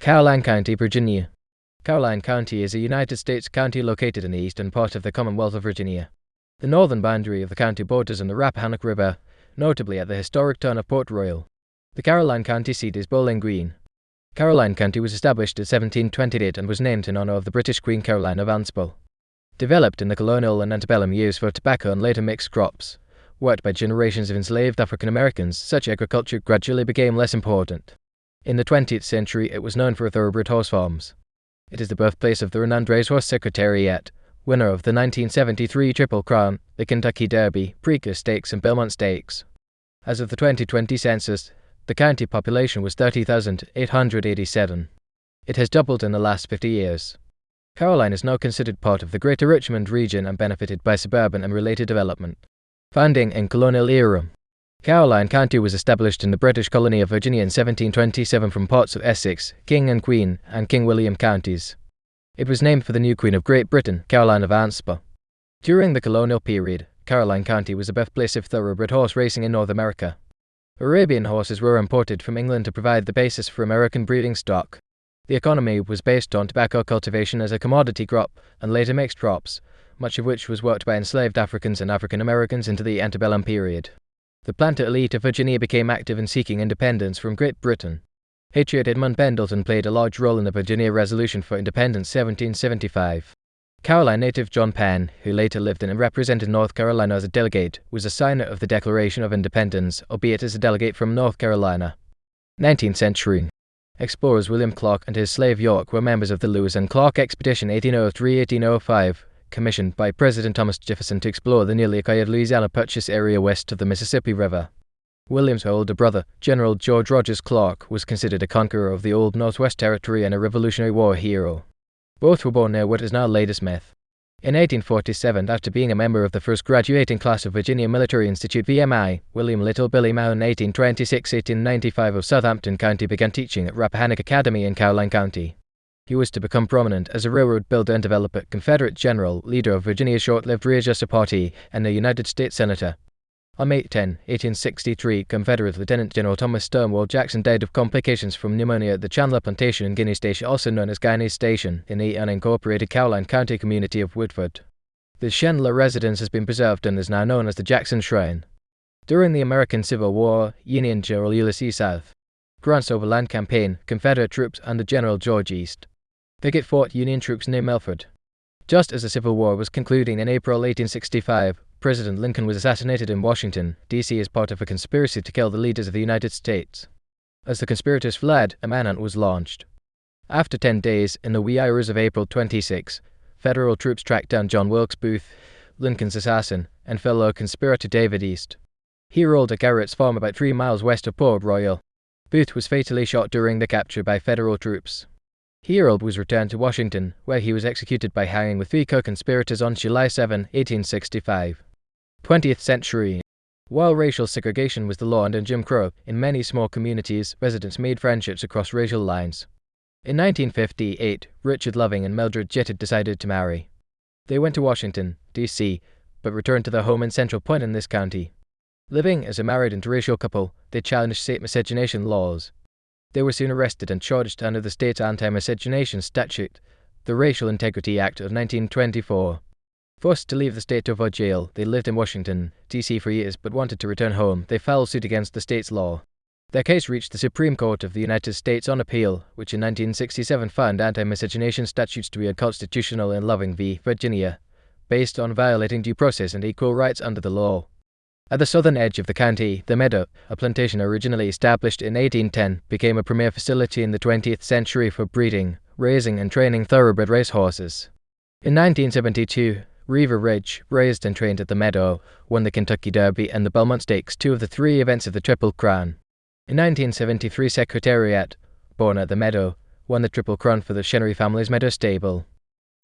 Caroline County, Virginia. Caroline County is a United States county located in the eastern part of the Commonwealth of Virginia. The northern boundary of the county borders on the Rappahannock River, notably at the historic town of Port Royal. The Caroline County seat is Bowling Green. Caroline County was established in 1728 and was named in honor of the British Queen Caroline of Ansbach. Developed in the colonial and antebellum years for tobacco and later mixed crops, worked by generations of enslaved African Americans, such agriculture gradually became less important. In the 20th century, it was known for thoroughbred horse farms. It is the birthplace of the renowned racehorse Secretariat, winner of the 1973 Triple Crown, the Kentucky Derby, Preakness Stakes and Belmont Stakes. As of the 2020 census, the county population was 30,887. It has doubled in the last 50 years. Caroline is now considered part of the Greater Richmond Region and benefited by suburban and related development. Founding in colonial era. Caroline County was established in the British colony of Virginia in 1727 from parts of Essex, King and Queen, and King William counties. It was named for the new Queen of Great Britain, Caroline of Ansbach. During the colonial period, Caroline County was the birthplace of thoroughbred horse racing in North America. Arabian horses were imported from England to provide the basis for American breeding stock. The economy was based on tobacco cultivation as a commodity crop and later mixed crops, much of which was worked by enslaved Africans and African Americans into the antebellum period. The planter elite of Virginia became active in seeking independence from Great Britain. Patriot Edmund Pendleton played a large role in the Virginia Resolution for Independence 1775. Caroline native John Penn, who later lived in and represented North Carolina as a delegate, was a signer of the Declaration of Independence, albeit as a delegate from North Carolina. 19th century. Explorers William Clark and his slave York were members of the Lewis and Clark Expedition 1803-1805, commissioned by President Thomas Jefferson to explore the newly acquired Louisiana Purchase area west of the Mississippi River. William's older brother, General George Rogers Clark, was considered a conqueror of the old Northwest Territory and a Revolutionary War hero. Both were born near what is now Ladysmith. In 1847, after being a member of the first graduating class of Virginia Military Institute VMI, William Little Billy Mahon 1826-1895 of Southampton County began teaching at Rappahannock Academy in Caroline County. He was to become prominent as a railroad builder and developer, Confederate general, leader of Virginia's short-lived Readjuster Party, and a United States Senator. On May 10, 1863, Confederate Lieutenant General Thomas Stonewall Jackson died of complications from pneumonia at the Chandler Plantation in Guinea Station, also known as Guiney Station, in the unincorporated Caroline County community of Woodford. The Chandler residence has been preserved and is now known as the Jackson Shrine. During the American Civil War, Union General Ulysses South. Grant's overland campaign, Confederate troops under General George East. Pickett fought Union troops near Milford. Just as the Civil War was concluding in April 1865, President Lincoln was assassinated in Washington, D.C. as part of a conspiracy to kill the leaders of the United States. As the conspirators fled, a manhunt was launched. After 10 days, in the wee hours of April 26, federal troops tracked down John Wilkes Booth, Lincoln's assassin, and fellow conspirator David East. He rolled at Garrett's farm about 3 miles west of Port Royal. Booth was fatally shot during the capture by federal troops. Herold was returned to Washington, where he was executed by hanging with 3 co-conspirators on July 7, 1865. 20th century. While racial segregation was the law under Jim Crow, in many small communities, residents made friendships across racial lines. In 1958, Richard Loving and Mildred Jitted decided to marry. They went to Washington, D.C., but returned to their home in Central Point in this county. Living as a married interracial couple, they challenged state miscegenation laws. They were soon arrested and charged under the state's anti-miscegenation statute, the Racial Integrity Act of 1924. Forced to leave the state to avoid jail, they lived in Washington, D.C. for years but wanted to return home. They filed suit against the state's law. Their case reached the Supreme Court of the United States on appeal, which in 1967 found anti-miscegenation statutes to be unconstitutional in Loving v. Virginia, based on violating due process and equal rights under the law. At the southern edge of the county, the Meadow, a plantation originally established in 1810, became a premier facility in the 20th century for breeding, raising and training thoroughbred racehorses. In 1972, River Ridge, raised and trained at the Meadow, won the Kentucky Derby and the Belmont Stakes, 2 of the 3 events of the Triple Crown. In 1973, Secretariat, born at the Meadow, won the Triple Crown for the Chenery family's Meadow stable.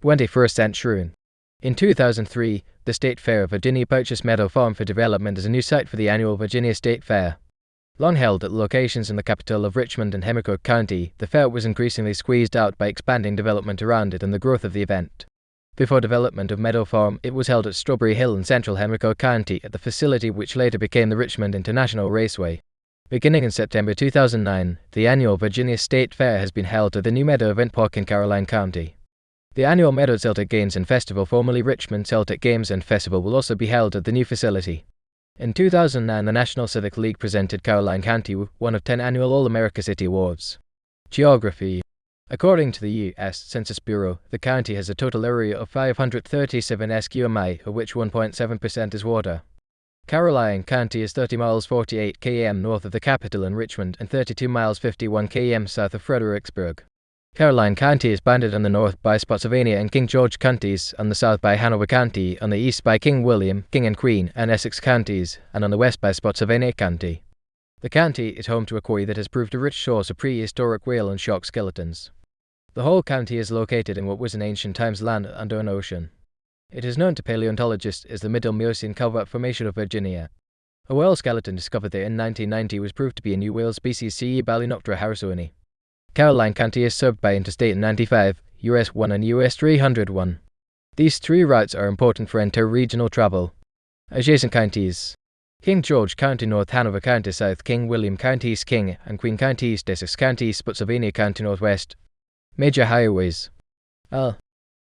21st century. In 2003, the State Fair of Virginia purchased Meadow Farm for development as a new site for the annual Virginia State Fair. Long held at locations in the capital of Richmond and Henrico County, the fair was increasingly squeezed out by expanding development around it and the growth of the event. Before development of Meadow Farm, it was held at Strawberry Hill in central Henrico County at the facility which later became the Richmond International Raceway. Beginning in September 2009, the annual Virginia State Fair has been held at the new Meadow Event Park in Caroline County. The annual Meadow Celtic Games and Festival, formerly Richmond Celtic Games and Festival, will also be held at the new facility. In 2009, the National Civic League presented Caroline County with one of 10 annual All-America City Awards. Geography. According to the U.S. Census Bureau, the county has a total area of 537 square miles, of which 1.7% is water. Caroline County is 30 miles 48 km north of the capital in Richmond and 32 miles 51 km south of Fredericksburg. Caroline County is bounded on the north by Spotsylvania and King George counties, on the south by Hanover County, on the east by King William, King and Queen, and Essex counties, and on the west by Spotsylvania County. The county is home to a quarry that has proved a rich source of prehistoric whale and shark skeletons. The whole county is located in what was in ancient times land under an ocean. It is known to paleontologists as the Middle Miocene Covert Formation of Virginia. A whale skeleton discovered there in 1990 was proved to be a new whale species, C. Balænoptera harrisoni. Caroline County is served by Interstate 95, US 1 and US 301. These three routes are important for inter-regional travel. Adjacent counties: King George County North, Hanover County South, King William County East, King and Queen County East, Essex County East, Spotsylvania County Northwest. Major highways.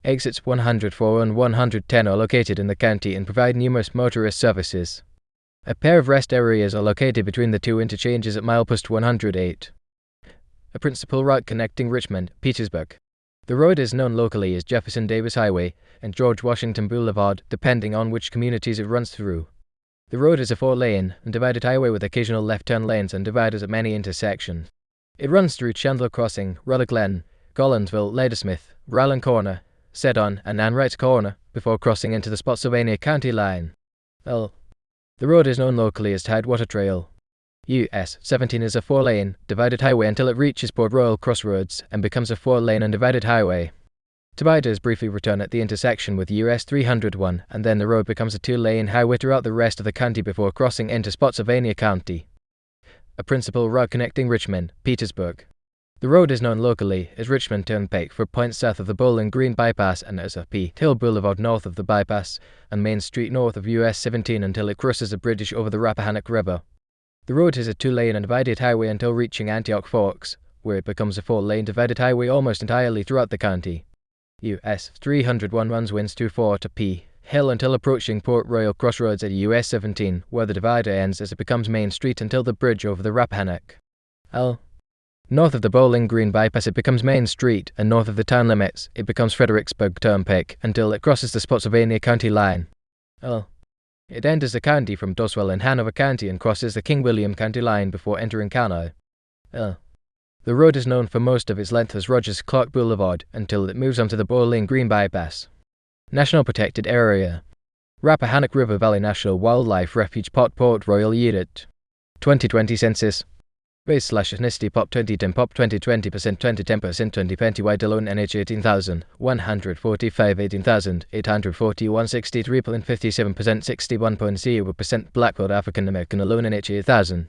Exits 104 and 110 are located in the county and provide numerous motorist services. A pair of rest areas are located between the two interchanges at milepost 108. A principal route connecting Richmond, Petersburg. The road is known locally as Jefferson Davis Highway and George Washington Boulevard, depending on which communities it runs through. The road is a 4-lane and divided highway with occasional left-turn lanes and dividers at many intersections. It runs through Chandler Crossing, Ruther Glen, Collinsville, Ladysmith, Ryland Corner, Seddon, and Anwright's Corner before crossing into the Spotsylvania County line. The road is known locally as Tidewater Trail. US 17 is a 4-lane, divided highway until it reaches Port Royal Crossroads and becomes a 4-lane and divided highway. Dividers briefly return at the intersection with US 301, and then the road becomes a 2-lane highway throughout the rest of the county before crossing into Spotsylvania County. A principal route connecting Richmond, Petersburg. The road is known locally as Richmond Turnpike for points south of the Bowling Green Bypass and as a P. Hill Boulevard north of the bypass and Main Street north of US 17 until it crosses the bridge over the Rappahannock River. The road is a 2-lane and divided highway until reaching Antioch Forks, where it becomes a 4-lane divided highway almost entirely throughout the county. US 301 runs winds 24 to P. Hill until approaching Port Royal Crossroads at US 17, where the divider ends as it becomes Main Street until the bridge over the Rappahannock. North of the Bowling Green Bypass it becomes Main Street, and north of the town limits it becomes Fredericksburg Turnpike until it crosses the Spotsylvania County line. It enters the county from Doswell in Hanover County and crosses the King William County line before entering Cano. The road is known for most of its length as Rogers Clark Boulevard until it moves onto the Bowling Green Bypass. National Protected Area. Rappahannock River Valley National Wildlife Refuge Port Royal Unit. 2020 Census. Race/ethnicity Pop 2010 Pop 2020% 2010% 2020 White alone NH 18,000 145 18,841 63.57% 61.0% Blackwood African American alone NH 8,000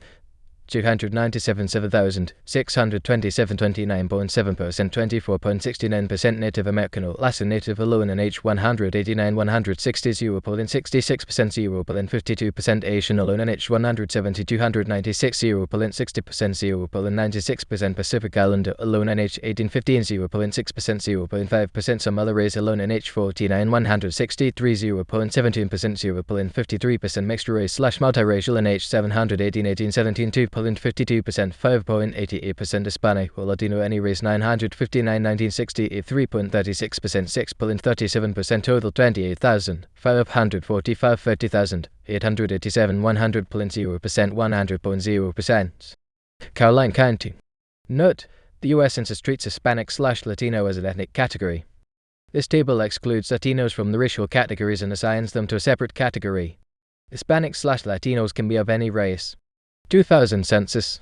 297 7,627 29.7% 24.69% Native American or Alaska Native alone NH 189 160 0.66% 0.52% Asian alone NH 170 296 0.60% 0.96% Pacific Islander alone NH 1815 0.6% 0.5% Some other race alone NH 49 163 0.17% 0.53% Mixed race/multiracial NH 718 1817 2.52% 5.88% Hispanic or Latino any race 959 1960 3.36% 6.37% Total 28,000 545 30,000 887 100.0% 100.0%. Caroline County. Note: the U.S. Census treats Hispanic/Latino as an ethnic category. This table excludes Latinos from the racial categories and assigns them to a separate category. Hispanics/Latinos can be of any race. 2000 Census.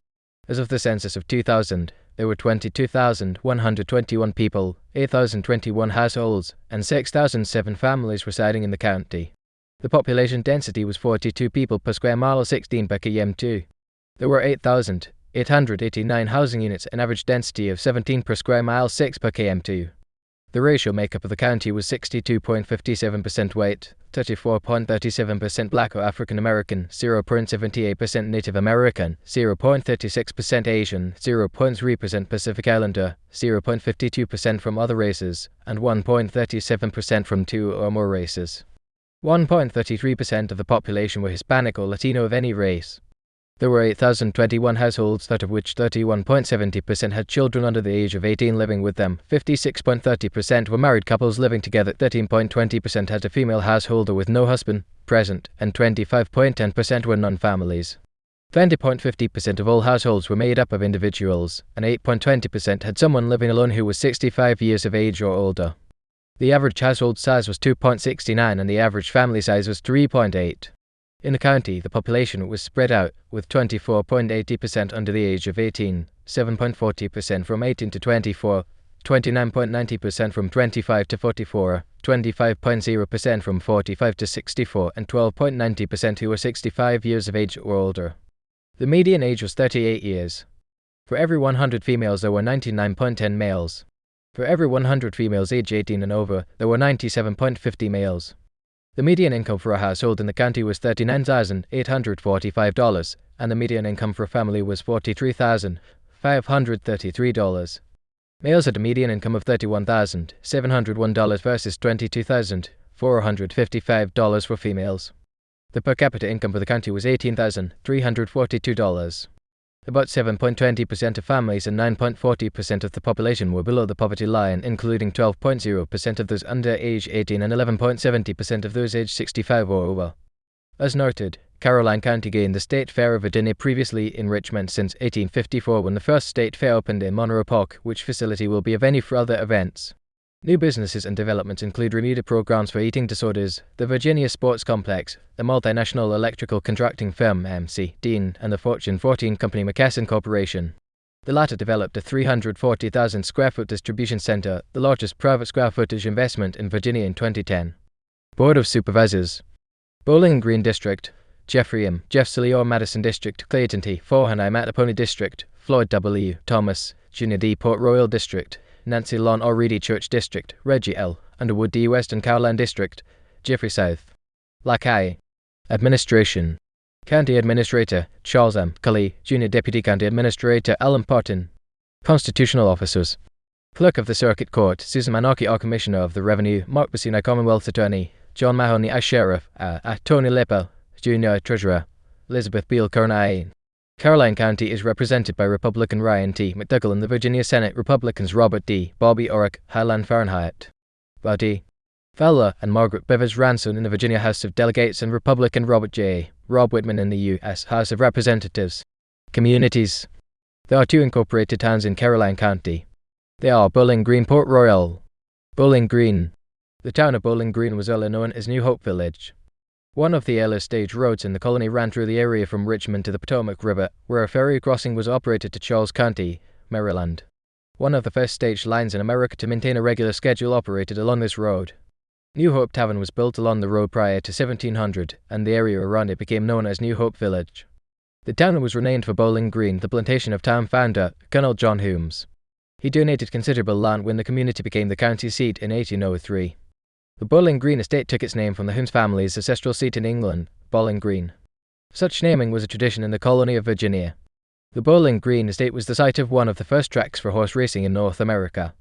As of the census of 2000, there were 22,121 people, 8,021 households, and 6,007 families residing in the county. The population density was 42 people per square mile or 16 per km2. There were 8,889 housing units, an average density of 17 per square mile, 6 per km2. The racial makeup of the county was 62.57% white, 34.37% Black or African American, 0.78% Native American, 0.36% Asian, 0.3% Pacific Islander, 0.52% from other races, and 1.37% from two or more races. 1.33% of the population were Hispanic or Latino of any race. There were 8,021 households, out of which 31.70% had children under the age of 18 living with them, 56.30% were married couples living together, 13.20% had a female householder with no husband present, and 25.10% were non-families. 20.50% of all households were made up of individuals, and 8.20% had someone living alone who was 65 years of age or older. The average household size was 2.69 and the average family size was 3.8. In the county, the population was spread out, with 24.80% under the age of 18, 7.40% from 18 to 24, 29.90% from 25 to 44, 25.0% from 45 to 64, and 12.90% who were 65 years of age or older. The median age was 38 years. For every 100 females, there were 99.10 males. For every 100 females aged 18 and over, there were 97.50 males. The median income for a household in the county was $39,845, and the median income for a family was $43,533. Males had a median income of $31,701 versus $22,455 for females. The per capita income for the county was $18,342. About 7.20% of families and 9.40% of the population were below the poverty line, including 12.0% of those under age 18 and 11.70% of those aged 65 or over. As noted, Caroline County gained the State Fair of Virginia, previously in Richmond since 1854 when the first State Fair opened in Monroe Park, which facility will be a venue for other events. New businesses and developments include remedial programs for eating disorders, the Virginia Sports Complex, the multinational electrical contracting firm MC Dean, and the Fortune 14 company McKesson Corporation. The latter developed a 340,000 square foot distribution center, the largest private square footage investment in Virginia in 2010. Board of Supervisors. Bowling Green District, Jeffrey M. Jeff Cillior Madison District, Clayton T. Forhanai Mattapony District, Floyd W. Thomas, Junior D. Port Royal District, Nancy Lon O'Reilly Church District, Reggie L. Underwood D. Western Caroline District, Jeffrey South. Lacaille. Administration. County Administrator, Charles M. Cully, Junior Deputy County Administrator, Alan Potton. Constitutional Officers. Clerk of the Circuit Court, Susan Manaki, our Commissioner of the Revenue, Mark Bassina, Commonwealth Attorney, John Mahoney, as Sheriff, Tony Lepel, Junior Treasurer, Elizabeth Beale Carnine. Caroline County is represented by Republican Ryan T. McDougall in the Virginia Senate, Republicans Robert D. Bobby Orrick, Highland Fahrenheit, Buddy Fowler, and Margaret Bivers Ranson in the Virginia House of Delegates, and Republican Robert J. Rob Whitman in the U.S. House of Representatives. Communities. There are 2 incorporated towns in Caroline County. They are Bowling Green, Port Royal. Bowling Green. The town of Bowling Green was earlier known as New Hope Village. One of the earliest stage roads in the colony ran through the area from Richmond to the Potomac River, where a ferry crossing was operated to Charles County, Maryland. One of the first stage lines in America to maintain a regular schedule operated along this road. New Hope Tavern was built along the road prior to 1700, and the area around it became known as New Hope Village. The town was renamed for Bowling Green, the plantation of town founder, Colonel John Humes. He donated considerable land when the community became the county seat in 1803. The Bowling Green estate took its name from the Humes family's ancestral seat in England, Bowling Green. Such naming was a tradition in the colony of Virginia. The Bowling Green estate was the site of one of the first tracks for horse racing in North America.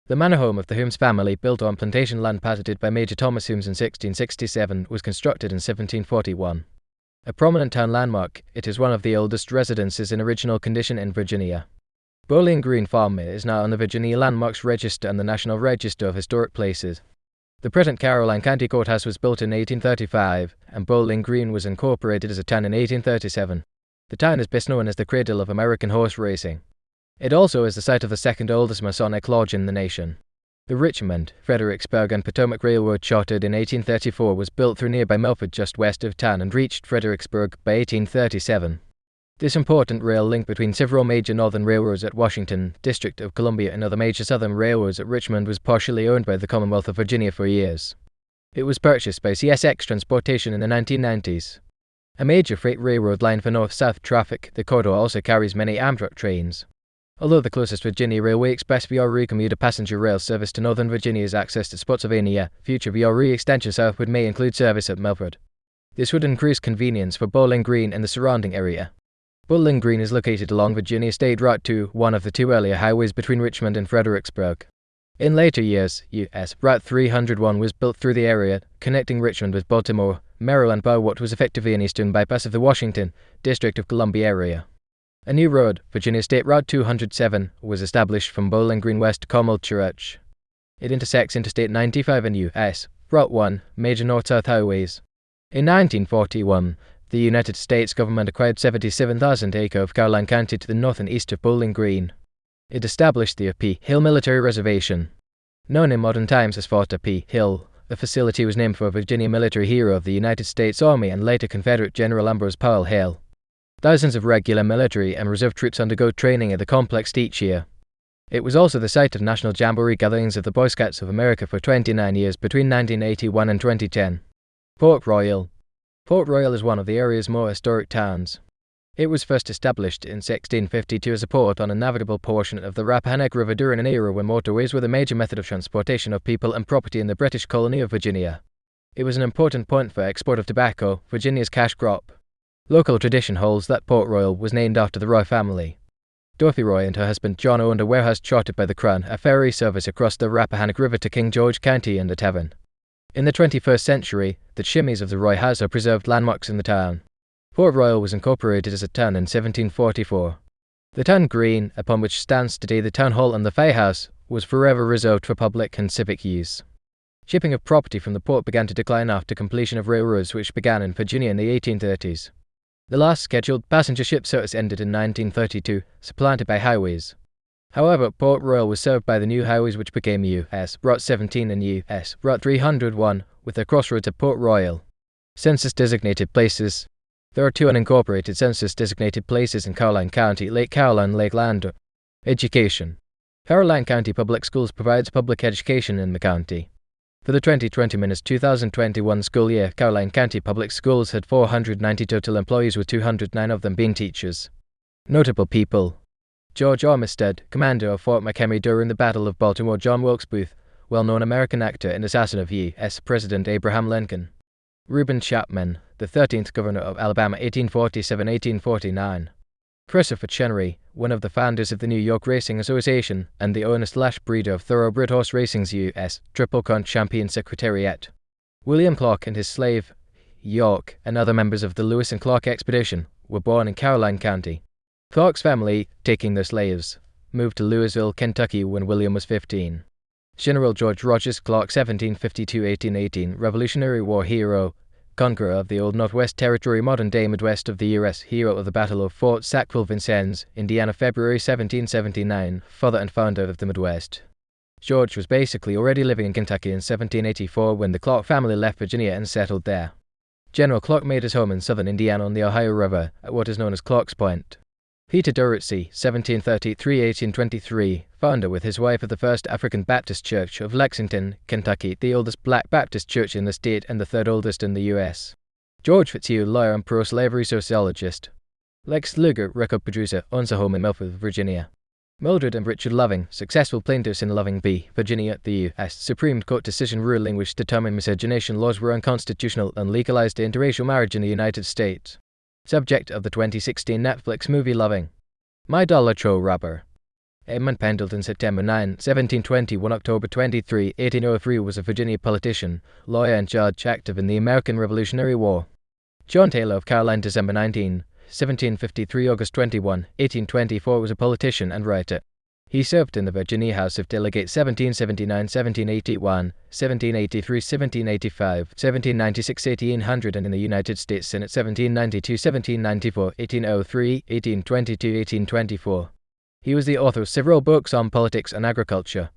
The manor home of the Humes family, built on plantation land patented by Major Thomas Humes in 1667, was constructed in 1741. A prominent town landmark, it is one of the oldest residences in original condition in Virginia. Bowling Green Farm is now on the Virginia Landmarks Register and the National Register of Historic Places. The present Caroline County Courthouse was built in 1835, and Bowling Green was incorporated as a town in 1837. The town is best known as the cradle of American horse racing. It also is the site of the second oldest Masonic lodge in the nation. The Richmond, Fredericksburg and Potomac Railroad, chartered in 1834, was built through nearby Milford just west of town and reached Fredericksburg by 1837. This important rail link between several major northern railroads at Washington, District of Columbia, and other major southern railroads at Richmond was partially owned by the Commonwealth of Virginia for years. It was purchased by CSX Transportation in the 1990s. A major freight railroad line for north-south traffic, the corridor also carries many Amtrak trains. Although the closest Virginia Railway Express VRE commuter passenger rail service to Northern Virginia's access to Spotsylvania, future VRE extension southward may include service at Milford. This would increase convenience for Bowling Green and the surrounding area. Bowling Green is located along Virginia State Route 2, one of the two earlier highways between Richmond and Fredericksburg. In later years, U.S. Route 301 was built through the area, connecting Richmond with Baltimore, Maryland by what was effectively an eastern bypass of the Washington, District of Columbia area. A new road, Virginia State Route 207, was established from Bowling Green west to Carmel Church. It intersects Interstate 95 and U.S. Route 1, major north-south highways. In 1941, the United States government acquired 77,000 acres of Caroline County to the north and east of Bowling Green. It established the P. Hill Military Reservation. Known in modern times as Fort P. Hill, the facility was named for a Virginia military hero of the United States Army and later Confederate General Ambrose Powell Hill. Thousands of regular military and reserve troops undergo training at the complex each year. It was also the site of national jamboree gatherings of the Boy Scouts of America for 29 years between 1981 and 2010. Port Royal. Port Royal is one of the area's more historic towns. It was first established in 1652 as a port on a navigable portion of the Rappahannock River during an era when motorways were the major method of transportation of people and property in the British colony of Virginia. It was an important point for export of tobacco, Virginia's cash crop. Local tradition holds that Port Royal was named after the Roy family. Dorothy Roy and her husband John owned a warehouse chartered by the Crown, a ferry service across the Rappahannock River to King George County and a tavern. In the 21st century, the chimneys of the Roy House are preserved landmarks in the town. Port Royal was incorporated as a town in 1744. The town green, upon which stands today the town hall and the firehouse, was forever reserved for public and civic use. Shipping of property from the port began to decline after completion of railroads which began in Virginia in the 1830s. The last scheduled passenger ship service ended in 1932, supplanted by highways. However, Port Royal was served by the new highways which became U.S. Route 17 and U.S. Route 301, with their crossroads at Port Royal. Census-designated places. There are two unincorporated census-designated places in Caroline County, Lake Caroline and Lake Lander. Education. Caroline County Public Schools provides public education in the county. For the 2020-2021 school year, Caroline County Public Schools had 490 total employees with 209 of them being teachers. Notable people. George Armistead, commander of Fort McHenry during the Battle of Baltimore. John Wilkes Booth, well-known American actor and assassin of U.S. President Abraham Lincoln. Reuben Chapman, the 13th governor of Alabama 1847-1849. Christopher Chenery, one of the founders of the New York Racing Association and the Ernest Lash breeder of thoroughbred horse racing's U.S. Triple Crown champion Secretariat. William Clark and his slave, York, and other members of the Lewis and Clark expedition were born in Caroline County. Clark's family, taking their slaves, moved to Louisville, Kentucky when William was 15. General George Rogers Clark 1752-1818, Revolutionary War hero, conqueror of the Old Northwest Territory, modern-day Midwest of the U.S., hero of the Battle of Fort Sackville, Vincennes, Indiana, February 1779, father and founder of the Midwest. George was basically already living in Kentucky in 1784 when the Clark family left Virginia and settled there. General Clark made his home in southern Indiana on the Ohio River, at what is known as Clark's Point. Peter Doherty, 1733-1823, founder with his wife of the First African Baptist Church of Lexington, Kentucky, the oldest black Baptist church in the state and the third oldest in the U.S. George Fitzhugh, lawyer and pro-slavery sociologist. Lex Luger, record producer, owns a home in Milford, Virginia. Mildred and Richard Loving, successful plaintiffs in Loving v. Virginia, the U.S. Supreme Court decision ruling which determined miscegenation laws were unconstitutional and legalized interracial marriage in the United States. Subject of the 2016 Netflix movie Loving. My Dollar True Robber. Edmund Pendleton, September 9, 1721, October 23, 1803, was a Virginia politician, lawyer and judge active in the American Revolutionary War. John Taylor of Caroline, December 19, 1753, August 21, 1824, was a politician and writer. He served in the Virginia House of Delegates 1779-1781, 1783-1785, 1796-1800, and in the United States Senate 1792-1794, 1803, 1822-1824. He was the author of several books on politics and agriculture.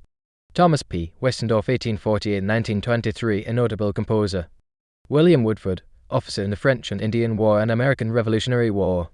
Thomas P. Westendorf, 1848-1923, a notable composer. William Woodford, officer in the French and Indian War and American Revolutionary War.